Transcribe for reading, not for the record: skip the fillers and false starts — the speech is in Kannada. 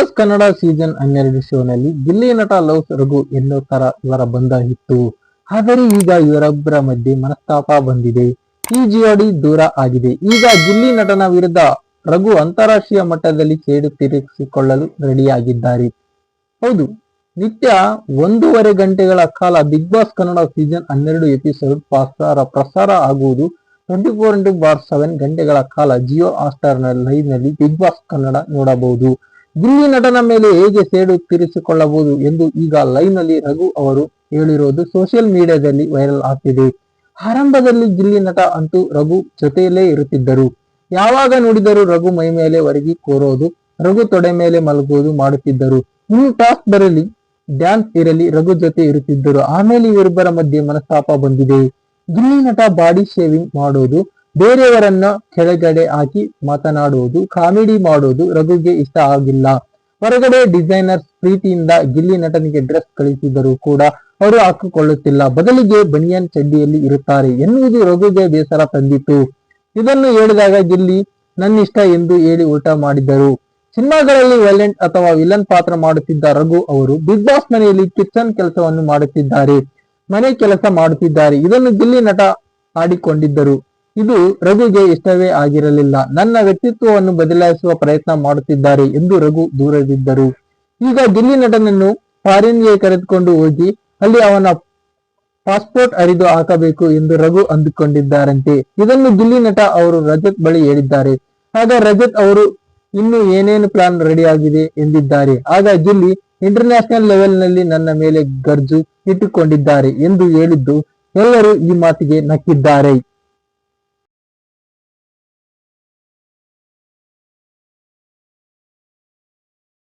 ಬಾಸ್ ಕನ್ನಡ ಸೀಸನ್ 12 ಶೋನಲ್ಲಿ ಗಿಲ್ಲಿ ನಟ ಲವ್ಸ್ ರಘು ಎನ್ನೋ ತರ ಇವರ ಬಂಧ ಇತ್ತು. ಆದರೆ ಈಗ ಇವರೊಬ್ಬರ ಮಧ್ಯೆ ಮನಸ್ತಾಪ ಬಂದಿದೆ. ಈ ಜೋಡಿ ದೂರ ಆಗಿದೆ. ಈಗ ಗಿಲ್ಲಿ ನಟನ ವಿರುದ್ಧ ರಘು ಅಂತಾರಾಷ್ಟ್ರೀಯ ಮಟ್ಟದಲ್ಲಿ ಸೇಡು ತೀರಿಸಿಕೊಳ್ಳಲು ರೆಡಿಯಾಗಿದ್ದಾರೆ. ಹೌದು, ನಿತ್ಯ 1.5 ಗಂಟೆಗಳ ಕಾಲ Bigg Boss Kannada season 12 episode ಪ್ರಸಾರ ಆಗುವುದು. 24x7 ಗಂಟೆಗಳ ಕಾಲ ಜಿಯೋ ಹಾಟ್‌ಸ್ಟಾರ್ ಲೈವ್ ನಲ್ಲಿ ಬಿಗ್ ಬಾಸ್ ಕನ್ನಡ ನೋಡಬಹುದು. ಗಿಲ್ಲಿ ನಟನ ಮೇಲೆ ಹೇಗೆ ಸೇಡು ತೀರಿಸಿಕೊಳ್ಳಬಹುದು ಎಂದು ಈಗ ಲೈವ್ ನಲ್ಲಿ ರಘು ಅವರು ಹೇಳಿರೋದು ಸೋಷಿಯಲ್ ಮೀಡಿಯಾದಲ್ಲಿ ವೈರಲ್ ಆಗ್ತಿದೆ. ಆರಂಭದಲ್ಲಿ ಗಿಲ್ಲಿ ನಟ ಅಂತೂ ರಘು ಜೊತೆಯಲ್ಲೇ ಇರುತ್ತಿದ್ದರು. ಯಾವಾಗ ನೋಡಿದರೂ ರಘು ಮೈ ಮೇಲೆ ಒರಗಿ ಕೋರೋದು, ರಘು ತೊಡೆ ಮೇಲೆ ಮಲಗುವುದು ಮಾಡುತ್ತಿದ್ದರು. ಇನ್ನು ಟಾಸ್ಕ್ ಬರಲಿ, ಡ್ಯಾನ್ಸ್ ಇರಲಿ, ರಘು ಜೊತೆ ಇರುತ್ತಿದ್ದರು. ಆಮೇಲೆ ಇವರಿಬ್ಬರ ಮಧ್ಯೆ ಮನಸ್ತಾಪ ಬಂದಿದೆ. ಗಿಲ್ಲಿ ನಟ ಬಾಡಿ ಶೇವಿಂಗ್ ಮಾಡೋದು, ಬೇರೆಯವರನ್ನ ಕೆಳಗಡೆ ಹಾಕಿ ಮಾತನಾಡುವುದು, ಕಾಮಿಡಿ ಮಾಡೋದು ರಘುಗೆ ಇಷ್ಟ ಆಗಿಲ್ಲ. ಹೊರಗಡೆ ಡಿಸೈನರ್ಸ್ ಪ್ರೀತಿಯಿಂದ ಗಿಲ್ಲಿ ನಟನಿಗೆ ಡ್ರೆಸ್ ಕಳಿಸಿದರೂ ಕೂಡ ಅವರು ಹಾಕಿಕೊಳ್ಳುತ್ತಿಲ್ಲ. ಬದಲಿಗೆ ಬನಿಯನ್ ಚಡ್ಡಿಯಲ್ಲಿ ಇರುತ್ತಾರೆ ಎನ್ನುವುದು ರಘುಗೆ ಬೇಸರ ತಂದಿತ್ತು. ಇದನ್ನು ಹೇಳಿದಾಗ ಗಿಲ್ಲಿ ನನ್ನಿಷ್ಟ ಎಂದು ಹೇಳಿ ಊಟ ಮಾಡಿದ್ದರು. ಸಿನಿಮಾಗಳಲ್ಲಿ ವೈಲೆಂಟ್ ಅಥವಾ ವಿಲನ್ ಪಾತ್ರ ಮಾಡುತ್ತಿದ್ದ ರಘು ಅವರು ಬಿಗ್ ಬಾಸ್ ಮನೆಯಲ್ಲಿ ಕಿಚನ್ ಕೆಲಸವನ್ನು ಮಾಡುತ್ತಿದ್ದಾರೆ, ಮನೆ ಕೆಲಸ ಮಾಡುತ್ತಿದ್ದಾರೆ. ಇದನ್ನು ಗಿಲ್ಲಿ ನಟ ಆಡಿಕೊಂಡಿದ್ದರು. ಇದು ರಘುಗೆ ಇಷ್ಟವೇ ಆಗಿರಲಿಲ್ಲ. ನನ್ನ ವ್ಯಕ್ತಿತ್ವವನ್ನು ಬದಲಾಯಿಸುವ ಪ್ರಯತ್ನ ಮಾಡುತ್ತಿದ್ದಾರೆ ಎಂದು ರಘು ದೂರದಿದ್ದರು. ಈಗ ಗಿಲ್ಲಿ ನಟನನ್ನು ಫಾರಿನ್ಗೆ ಕರೆದುಕೊಂಡು ಹೋಗಿ ಅಲ್ಲಿ ಅವನ ಪಾಸ್ಪೋರ್ಟ್ ಹರಿದು ಹಾಕಬೇಕು ಎಂದು ರಘು ಅಂದುಕೊಂಡಿದ್ದಾರಂತೆ. ಇದನ್ನು ಗಿಲ್ಲಿ ನಟ ಅವರು ರಜತ್ ಬಳಿ ಹೇಳಿದ್ದಾರೆ. ಆಗ ರಜತ್ ಅವರು ಇನ್ನು ಏನೇನು ಪ್ಲಾನ್ ರೆಡಿ ಆಗಿದೆ ಎಂದಿದ್ದಾರೆ. ಆಗ ಗಿಲ್ಲಿ ಇಂಟರ್ನ್ಯಾಷನಲ್ ಲೆವೆಲ್ ನಲ್ಲಿ ನನ್ನ ಮೇಲೆ ಗರ್ಜು ಇಟ್ಟುಕೊಂಡಿದ್ದಾರೆ ಎಂದು ಹೇಳಿದ್ದು ಎಲ್ಲರೂ ಈ ಮಾತಿಗೆ ನಕ್ಕಿದ್ದಾರೆ.